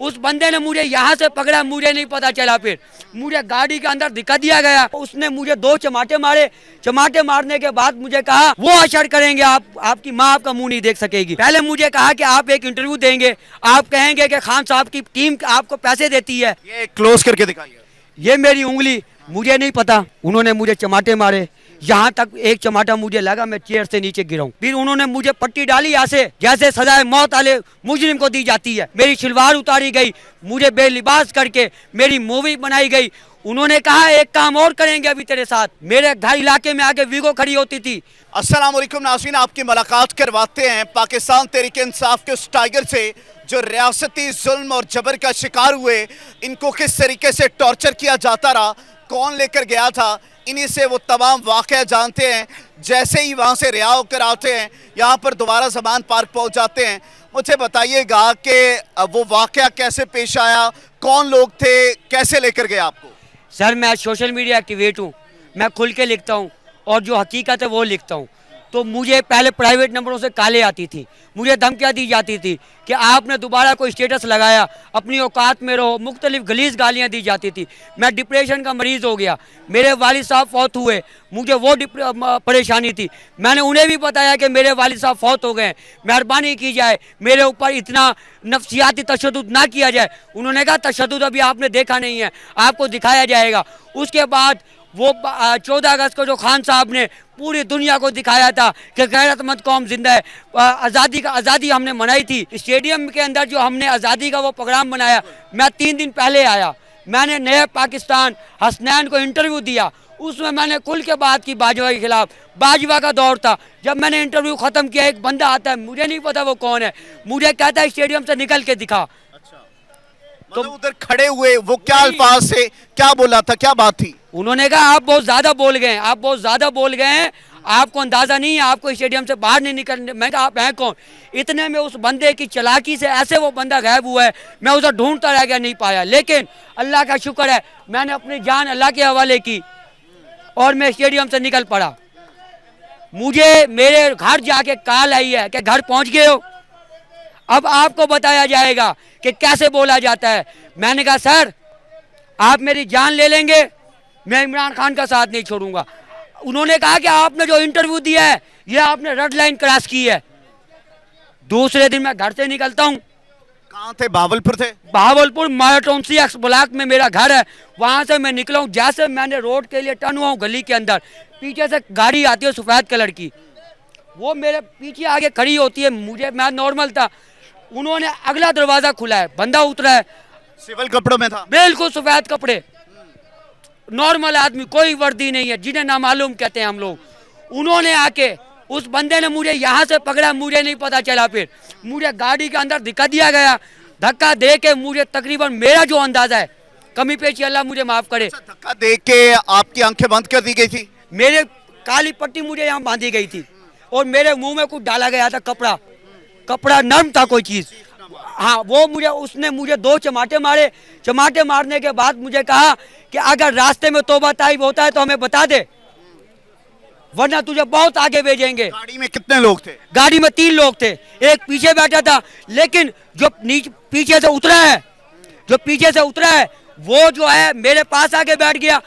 उस बंदे ने मुझे यहाँ से पकड़ा, मुझे नहीं पता चला। फिर मुझे गाड़ी के अंदर दिखा दिया गया, उसने मुझे 2 चमाटे मारे। चमाटे मारने के बाद मुझे कहा वो अशर करेंगे, आपकी माँ आपका मुंह नहीं देख सकेगी। पहले मुझे कहा कि आप एक इंटरव्यू देंगे, आप कहेंगे कि खान साहब की टीम आपको पैसे देती है। ये क्लोज करके दिखाइए। ये मेरी उंगली, मुझे नहीं पता। उन्होंने मुझे चमाटे मारे, यहाँ तक एक चमाटा मुझे लगा, मैं चेयर से नीचे गिरा हूँ। फिर उन्होंने मुझे पट्टी डाली ऐसे जैसे सजाए मौत वाले मुजरिम को दी जाती है। मेरी शलवार उतारी गई, मुझे बेलिबास करके मेरी मूवी बनाई गई। उन्होंने कहा एक काम और करेंगे अभी तेरे साथ। मेरे घर इलाके में आके वीगो खड़ी होती थी। अस्सलाम वालेकुम नाज़रीन, आपकी मुलाकात करवाते हैं पाकिस्तान तहरीक इंसाफ के उस टाइगर से जो रियासती जुल्म और जबर का शिकार हुए। इनको किस तरीके से टॉर्चर किया जाता रहा, कौन लेकर गया था, इन्हीं से वो तमाम वाक़या जानते हैं। जैसे ही वहाँ से रिहा होकर आते हैं, यहाँ पर दोबारा ज़मान पार्क पहुँच जाते हैं। मुझे बताइएगा कि वो वाक़या कैसे पेश आया, कौन लोग थे, कैसे लेकर गए आपको? सर मैं सोशल मीडिया एक्टिवेट हूँ, मैं खुल के लिखता हूँ और जो हकीकत है वो लिखता हूँ। तो मुझे पहले प्राइवेट नंबरों से कॉलें आती थी, मुझे धमकियाँ दी जाती थी कि आपने दोबारा कोई स्टेटस लगाया, अपनी औकात में रहो, मुख्तलिफ गलीज़ गालियाँ दी जाती थी। मैं डिप्रेशन का मरीज़ हो गया, मेरे वालिद साहब फौत हुए, मुझे वो परेशानी थी। मैंने उन्हें भी बताया कि मेरे वालिद साहब फौत हो गए, मेहरबानी की जाए मेरे ऊपर इतना नफ्सियाती तशद्दुद ना किया जाए। उन्होंने कहा तशद्दुद अभी आपने देखा नहीं है, आपको दिखाया जाएगा। उसके बाद वो 14 अगस्त को जो खान साहब ने पूरी दुनिया को दिखाया था कि गैरतमंद कौम जिंदा है, आज़ादी हमने मनाई थी। स्टेडियम के अंदर जो हमने आज़ादी का वो प्रोग्राम बनाया, मैं 3 दिन पहले आया, मैंने नए पाकिस्तान हसनैन को इंटरव्यू दिया। उसमें मैंने खुल के बात की बाजवा के खिलाफ। बाजवा का दौर था, जब मैंने इंटरव्यू ख़त्म किया, एक बंदा आता है, मुझे नहीं पता वो कौन है, मुझे कहता है स्टेडियम से निकल के दिखा। तो उधर खड़े हुए वो क्या अल्फाज से क्या बोला था, क्या बात थी? उन्होंने कहा आप बहुत ज़्यादा बोल गए हैं, आप बहुत ज़्यादा बोल गए हैं, आपको अंदाज़ा नहीं है, आपको स्टेडियम से बाहर नहीं निकलने। मैं कहा आप हैं कौन? इतने में उस बंदे की चालाकी से ऐसे वो बंदा गायब हुआ है, मैं उधर ढूंढता रह गया, नहीं पाया। लेकिन अल्लाह का शुक्र है, मैंने अपनी जान अल्लाह के हवाले की और मैं स्टेडियम से निकल पड़ा। मुझे मेरे घर जाके कॉल आई है कि घर पहुँच गए हो, अब आपको बताया जाएगा कि कैसे बोला जाता है। मैंने कहा सर आप मेरी जान ले लेंगे, मैं इमरान खान का साथ नहीं छोड़ूंगा। उन्होंने कहा कि आपने जो इंटरव्यू दिया है ये आपने रेड लाइन क्रॉस की है। दूसरे दिन मैं घर से निकलता हूँ। कहाँ थे? बहावलपुर थे? बहावलपुर मायाटोंसी एक्स ब्लॉक में मेरा घर है, वहाँ से मैं निकला हूँ। जैसे मैंने रोड के लिए टर्न हुआ हूँ गली के अंदर, पीछे से गाड़ी आती है सफ़ेद कलर की, वो मेरे पीछे आगे खड़ी होती है। मैं नॉर्मल था, उन्होंने अगला दरवाज़ा खुला है, बंदा उतरा है, सिविल कपड़ों में था, बिल्कुल सफ़ेद कपड़े, नॉर्मल आदमी, कोई वर्दी नहीं है, जिन्हें नामालूम कहते हैं हम लोग। उन्होंने आके उस बंदे ने मुझे यहाँ से पकड़ा, मुझे नहीं पता चला। फिर मुझे गाड़ी के अंदर दिखा दिया गया, धक्का दे के मुझे तकरीबन मेरा जो अंदाज़ा है, कमी पेशी अल्लाह मुझे माफ़ करे, धक्का दे के आपकी आंखें बंद कर दी गई थी? मेरे काली पट्टी मुझे यहाँ बांधी गई थी और मेरे मुँह में कुछ डाला गया था, कपड़ा नरम था कोई चीज़। हाँ, वो उसने मुझे 2 चमाटे मारे। चमाटे मारने के बाद मुझे कहा कि अगर रास्ते में तौबा ताइब होता है तो हमें बता दे, वरना तुझे बहुत आगे भेजेंगे। गाड़ी में कितने लोग थे? गाड़ी में 3 लोग थे, एक पीछे बैठा था, लेकिन जो पीछे से उतरा है वो जो है मेरे पास आके बैठ गया।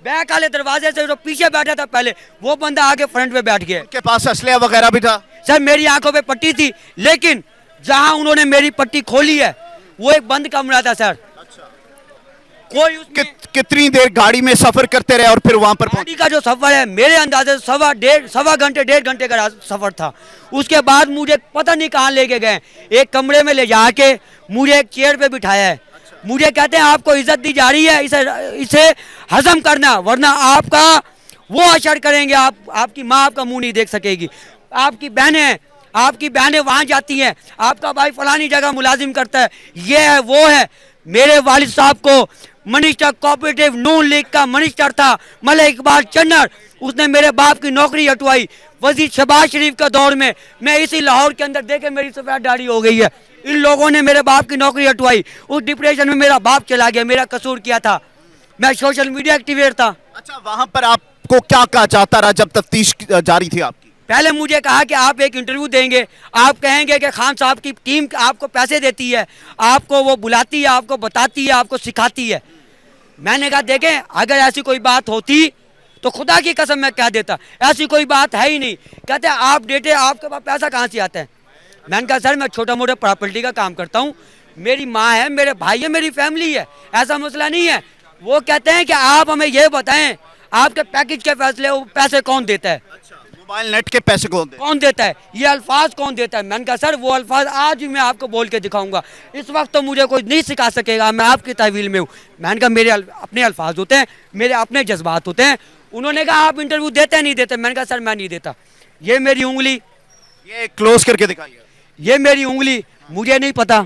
बैक वाले दरवाजे से जो पीछे बैठा था पहले, वो बंदा आगे फ्रंट में बैठ गया। उनके पास असलहा वगैरह भी था? सर मेरी आंखों पे पट्टी थी, लेकिन जहां उन्होंने मेरी पट्टी खोली है वो एक बंद कमरा था सर। कोई कितनी देर गाड़ी में सफर करते रहे और फिर वहां पर गाड़ी का जो सफर है मेरे अंदाजे सवा घंटे 1.5 घंटे का सफर था। उसके बाद मुझे पता नहीं कहाँ लेके गए, एक कमरे में ले जाके मुझे एक चेयर पे बिठाया है। मुझे कहते हैं आपको इज्जत दी जा रही है, इसे हजम करना, वरना आपका वो अशर करेंगे, आपकी माँ आपका मुंह नहीं देख सकेगी। आपकी बहनें वहाँ जाती हैं, आपका भाई फलानी जगह मुलाजिम करता है, ये है वो है। मेरे वालिद साहब को मिनिस्टर कोऑपरेटिव नून लीग का मिनिस्टर था मलिक इकबाल चन्नर, उसने मेरे बाप की नौकरी हटवाई वजीर शहबाज शरीफ का दौर में। मैं इसी लाहौर के अंदर देखे मेरी सफेद दाढ़ी हो गई है, इन लोगों ने मेरे बाप की नौकरी हटवाई। उस डिप्रेशन में मेरा बाप चला गया, मेरा कसूर किया था, मैं सोशल मीडिया एक्टिवेट था। अच्छा, वहां पर आपको क्या कहा जाता रहा जब तफ्तीश जारी थी आपकी? पहले मुझे कहा कि आप एक इंटरव्यू देंगे, आप कहेंगे कि खान साहब की टीम आपको पैसे देती है, आपको वो बुलाती है, आपको बताती है, आपको सिखाती है। मैंने कहा देखें, अगर ऐसी कोई बात होती तो खुदा की कसम मैं कह देता, ऐसी कोई बात है ही नहीं। कहते आप डेटे, आपके पास पैसा कहाँ से आता है? मैंने कहा सर मैं छोटा मोटा प्रॉपर्टी का काम करता हूँ, मेरी माँ है, मेरे भाई है, मेरी फैमिली है, ऐसा मसला नहीं है। वो कहते हैं कि आप हमें ये बताएं आपके पैकेज के फैसले पैसे कौन देता है? मोबाइल नेट के पैसे कौन देता है? ये अल्फाज कौन देता है? मैंने कहा सर वो अल्फाज आज भी मैं आपको बोल के दिखाऊंगा, इस वक्त तो मुझे कोई नहीं सिखा सकेगा, मैं आपकी तहवील में हूँ। मैंने कहा मेरे अपने अल्फाज होते हैं, मेरे अपने जज्बात होते हैं। उन्होंने कहा आप इंटरव्यू देते नहीं देते? मैंने कहा सर मैं नहीं देता। ये मेरी उंगली, ये क्लोज करके दिखाइए। ये मेरी उंगली, मुझे नहीं पता।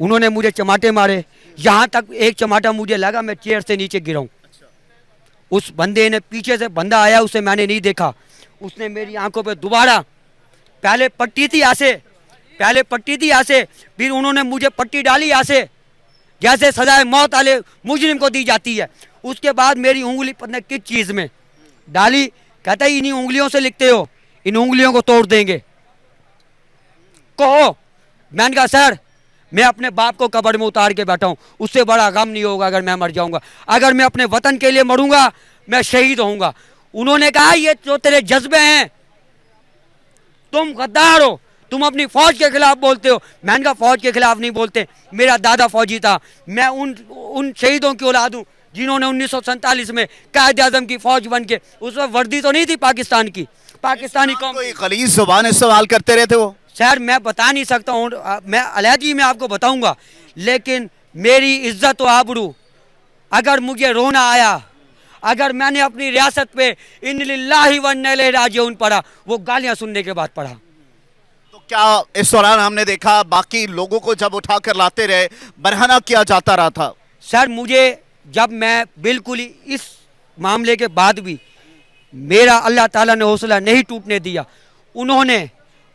उन्होंने मुझे चमाटे मारे, यहाँ तक एक चमाटा मुझे लगा मैं चेयर से नीचे गिरा हूँ। उस बंदे ने, पीछे से बंदा आया, उसे मैंने नहीं देखा, उसने मेरी आंखों पे दोबारा पहले पट्टी थी ऐसे, पहले पट्टी थी ऐसे, फिर उन्होंने मुझे पट्टी डाली ऐसे, जैसे सजाए मौत वाले मुजरिम को दी जाती है। उसके बाद मेरी उंगली पता नहीं किस चीज़ में डाली, कहता है इन्हीं उंगलियों से लिखते हो, इन उंगलियों को तोड़ देंगे, कहो। मैंने कहा सर मैं अपने बाप को कब्र में उतार के बैठा हूँ, उससे बड़ा गम नहीं होगा अगर मैं मर जाऊंगा। अगर मैं अपने वतन के लिए मरूंगा मैं शहीद होऊंगा। उन्होंने कहा ये जो तेरे जज्बे हैं, तुम गद्दार हो, तुम अपनी फौज के खिलाफ बोलते हो। मैंने कहा फौज के खिलाफ नहीं बोलते, मेरा दादा फौजी था, मैं उन शहीदों की औलाद हूँ जिन्होंने 1947 में कायद आजम की फौज बन के, उस वक्त वर्दी तो नहीं थी पाकिस्तान की, पाकिस्तानी कौम। कोई गलीज जुबान इस्तेमाल करते रहते वो। सर मैं बता नहीं सकता हूँ, मैं अलहदगी में आपको बताऊंगा, लेकिन मेरी इज्जत व आबरू, अगर मुझे रोना आया, अगर मैंने अपनी रियासत पे इन्ना लिल्लाहि व इन्ना इलैहि राजिऊन पढ़ा, वो गालियां सुनने के बाद पढ़ा। तो क्या इस दौरान हमने देखा बाकी लोगों को जब उठा कर लाते रहे, बरहना किया जाता रहा था? सर मुझे, जब मैं बिल्कुल ही इस मामले के बाद भी मेरा अल्लाह ताला ने हौसला नहीं टूटने दिया, उन्होंने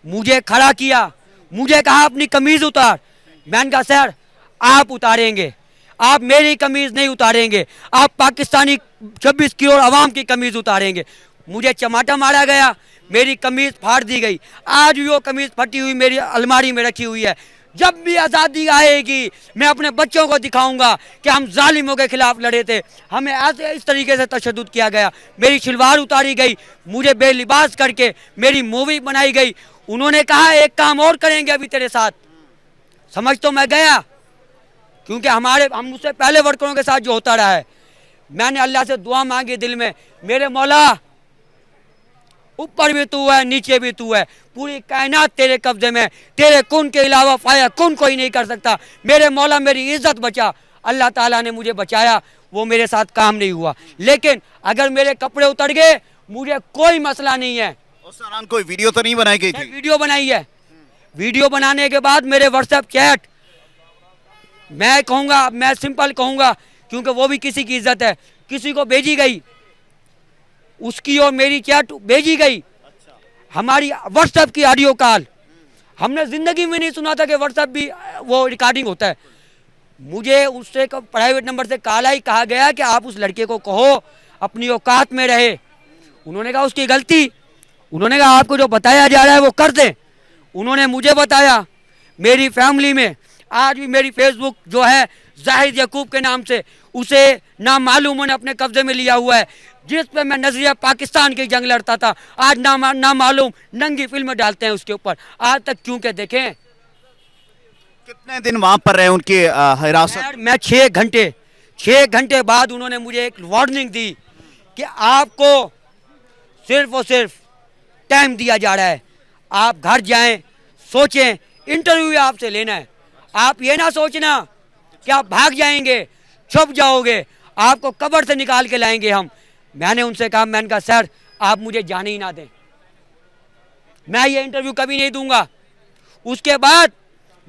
मुझे खड़ा किया, मुझे कहा अपनी कमीज उतार। मैंने कहा सर आप उतारेंगे, आप मेरी कमीज नहीं उतारेंगे, आप पाकिस्तानी 26 करोड़ आवाम की कमीज उतारेंगे। मुझे चमाटा मारा गया, मेरी कमीज फाड़ दी गई, आज भी वो कमीज फटी हुई मेरी अलमारी में रखी हुई है। जब भी आज़ादी आएगी मैं अपने बच्चों को दिखाऊंगा कि हम जालिमों के खिलाफ लड़े थे, हमें ऐसे इस तरीके से तशद्दुद किया गया। मेरी शलवार उतारी गई, मुझे बेलिबास करके मेरी मूवी बनाई गई। उन्होंने कहा एक काम और करेंगे अभी तेरे साथ। समझ तो मैं गया, क्योंकि हम उससे पहले वर्करों के साथ जो होता रहा है। मैंने अल्लाह से दुआ मांगी दिल में, मेरे मौला ऊपर भी तू है, नीचे भी तू है, पूरी कायनात तेरे कब्जे में, तेरे कुन के अलावा फाया कुन कोई नहीं कर सकता। मेरे मौला मेरी इज्जत बचा। अल्लाह ताला ने मुझे बचाया, वो मेरे साथ काम नहीं हुआ। लेकिन अगर मेरे कपड़े उतर गए मुझे कोई मसला नहीं है। उस दौरान कोई वीडियो तो नहीं बनाई गई थी? वीडियो बनाई है। वीडियो बनाने के बाद मेरे व्हाट्सएप चैट, मैं कहूँगा, मैं सिंपल कहूँगा, क्योंकि वो भी किसी की इज्जत है, किसी को भेजी गई, उसकी और मेरी चैट भेजी गई। हमारी व्हाट्सएप की ऑडियो कॉल, हमने जिंदगी में नहीं सुना था कि व्हाट्सएप भी वो रिकॉर्डिंग होता है। मुझे उससे प्राइवेट नंबर से कॉल आई, कहा गया कि आप उस लड़के को कहो अपनी औकात में रहे। उन्होंने कहा उसकी गलती, उन्होंने कहा आपको जो बताया जा रहा है वो कर दें। उन्होंने मुझे बताया, मेरी फैमिली में आज भी मेरी फेसबुक जो है जाहिद यकूब के नाम से, उसे नामालूम ने अपने कब्जे में लिया हुआ है, जिस पे मैं नजरिया पाकिस्तान की जंग लड़ता था। आज नामालूम नंगी फिल्में डालते हैं उसके ऊपर। आज तक क्योंकि देखें कितने दिन वहां पर रहे उनकी हिरासत? मैं 6 घंटे बाद उन्होंने मुझे एक वार्निंग दी कि आपको सिर्फ और सिर्फ टाइम दिया जा रहा है, आप घर जाएं, सोचें, इंटरव्यू आपसे लेना है। आप ये ना सोचना कि आप भाग जाएंगे, छुप जाओगे, आपको कब्र से निकाल के लाएंगे हम। मैंने उनसे कहा, मैंने कहा सर आप मुझे जाने ही ना दें, मैं ये इंटरव्यू कभी नहीं दूंगा। उसके बाद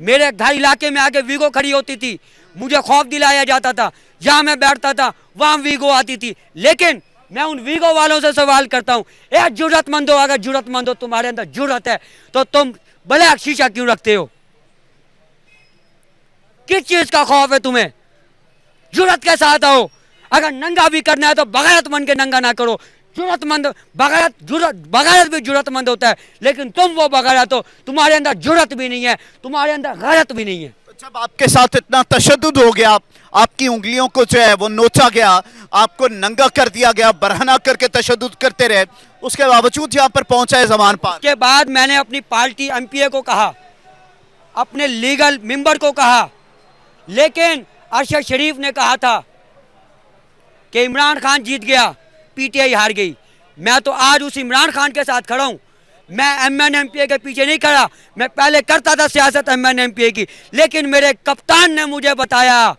मेरे घर इलाके में आके वीगो खड़ी होती थी, मुझे खौफ दिलाया जाता था, जहाँ मैं बैठता था वहाँ वीगो आती थी। लेकिन मैं उन वीगो वालों से सवाल करता हूँ, ए जुर्रतमंद हो, अगर जुर्रतमंद हो, तुम्हारे अंदर जुर्रत है तो तुम ब्लैक शीशा क्यों रखते हो? किस चीज का खौफ है तुम्हें? जुर्रत के साथ आओ। अगर नंगा भी करना है तो बगैरत मन के नंगा ना करो, जुरतमंद बगायत भी जुरतमंद होता है, लेकिन तुम वो बगायत हो, तुम्हारे अंदर जुरत भी नहीं है, तुम्हारे अंदर गैरत भी नहीं है। तो जब आपके साथ इतना तशद्दुद हो गया, आपकी उंगलियों को जो है वो नोचा गया, आपको नंगा कर दिया गया, बरहना करके तशद्दुद करते रहे, उसके बावजूद यहाँ पर पहुंचा है ज़मान पार। के बाद मैंने अपनी पार्टी एमपीए को कहा, अपने लीगल मेंबर को कहा, लेकिन अरशद शरीफ ने कहा था कि इमरान खान जीत गया, पीटीआई हार गई। मैं तो आज उस इमरान खान के साथ खड़ा हूँ। मैं एमएनएमपीए के पीछे नहीं खड़ा। मैं पहले करता था सियासत एमएनएमपीए की, लेकिन मेरे कप्तान ने मुझे बताया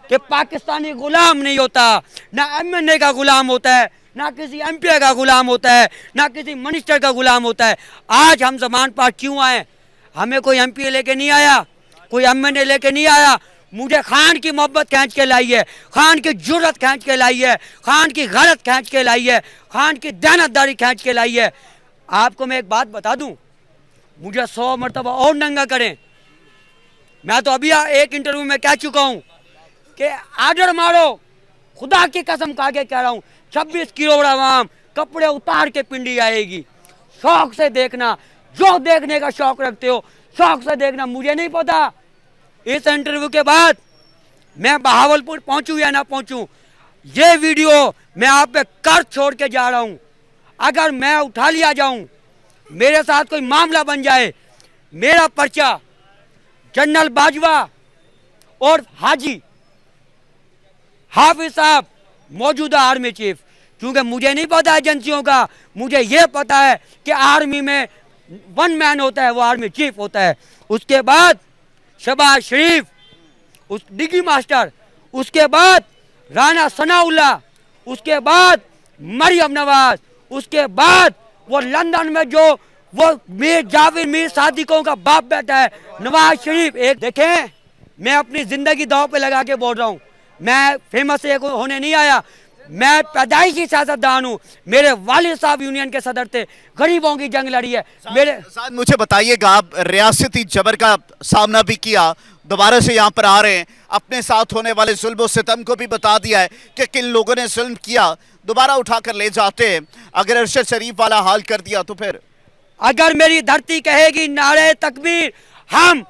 कि पाकिस्तानी गुलाम नहीं होता, ना एमएनए का गुलाम होता है, ना किसी एमपीए का गुलाम होता है, ना किसी मिनिस्टर का गुलाम होता है। आज हम ज़मान पार क्यों आए? हमें कोई एमपीए लेके नहीं आया, कोई एमएनए लेके नहीं आया। मुझे खान की मोहब्बत खींच के लाई है, खान की जुर्रत खींच के लाई है, खान की गलत खींच के लाई है, खान की दयानतदारी खींच के लाई है। आपको मैं एक बात बता दूं, मुझे 100 मरतबा और नंगा करें, मैं तो अभी एक इंटरव्यू में कह चुका हूं कि आर्डर मारो, खुदा की कसम खा के कह रहा हूं, 26 करोड़ आवाम कपड़े उतार के पिंडी आएगी। शौक से देखना, जो देखने का शौक रखते हो शौक से देखना। मुझे नहीं पता इस इंटरव्यू के बाद मैं बहावलपुर पहुंचूं या ना पहुंचूं, ये वीडियो मैं आप पे कर छोड़ के जा रहा हूं। अगर मैं उठा लिया जाऊं, मेरे साथ कोई मामला बन जाए, मेरा पर्चा जनरल बाजवा और हाजी हाफिज साहब मौजूदा आर्मी चीफ, क्योंकि मुझे नहीं पता एजेंसियों का, मुझे ये पता है कि आर्मी में 1 मैन होता है, वो आर्मी चीफ होता है। उसके बाद शहबाज शरीफ, उस डिगी मास्टर, उसके बाद राना सनाउल्लाह, उसके बाद मरियम नवाज, उसके बाद वो लंदन में जो वो मीर जावेद मीर सादिकों का बाप बेटा है नवाज शरीफ। एक देखें, मैं अपनी जिंदगी दांव पे लगा के बोल रहा हूँ, मैं फेमस होने नहीं आया, मैं पैदाइशी सियासतदान हूँ। मेरे वालिद साहब यूनियन के सदर थे, गरीबों की जंग लड़ी है। मेरे साथ मुझे बताइएगा, आप रियासती जबर का सामना भी किया, दोबारा से यहाँ पर आ रहे हैं, अपने साथ होने वाले जुल्म सितम को भी बता दिया है कि किन लोगों ने जुल्म किया, दोबारा उठा कर ले जाते हैं। अगर अरशद शरीफ वाला हाल कर दिया तो फिर अगर मेरी धरती कहेगी नारे तकबीर, हम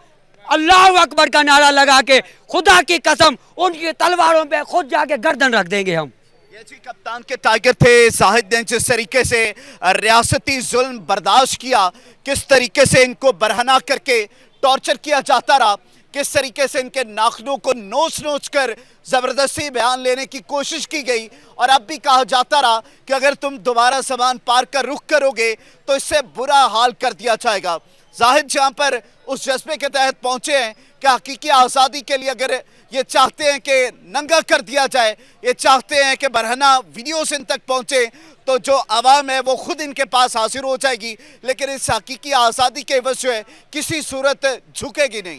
अल्लाह अकबर का नारा लगा के खुदा की कसम उनकी तलवारों पे खुद जाके गर्दन रख देंगे हम। ये जी कप्तान के टाइगर थे जाहिद ने जिस तरीके से रियासती जुल्म बर्दाश्त किया, किस तरीके से इनको बरहना करके टॉर्चर किया जाता रहा, किस तरीके से इनके नाखूनों को नोच नोच कर ज़बरदस्ती बयान लेने की कोशिश की गई, और अब भी कहा जाता रहा कि अगर तुम दोबारा ज़मान पार का रुख करोगे तो इससे बुरा हाल कर दिया जाएगा। जाहिद जहाँ पर उस जज्बे के तहत पहुँचे हैं कि हकीकी आज़ादी के लिए अगर ये चाहते हैं कि नंगा कर दिया जाए, ये चाहते हैं कि बरहना वीडियोस इन तक पहुँचे, तो जो आवाम है वो खुद इनके पास हाजिर हो जाएगी, लेकिन इस हकीकी आज़ादी के एवज़ जो है किसी सूरत झुकेगी नहीं।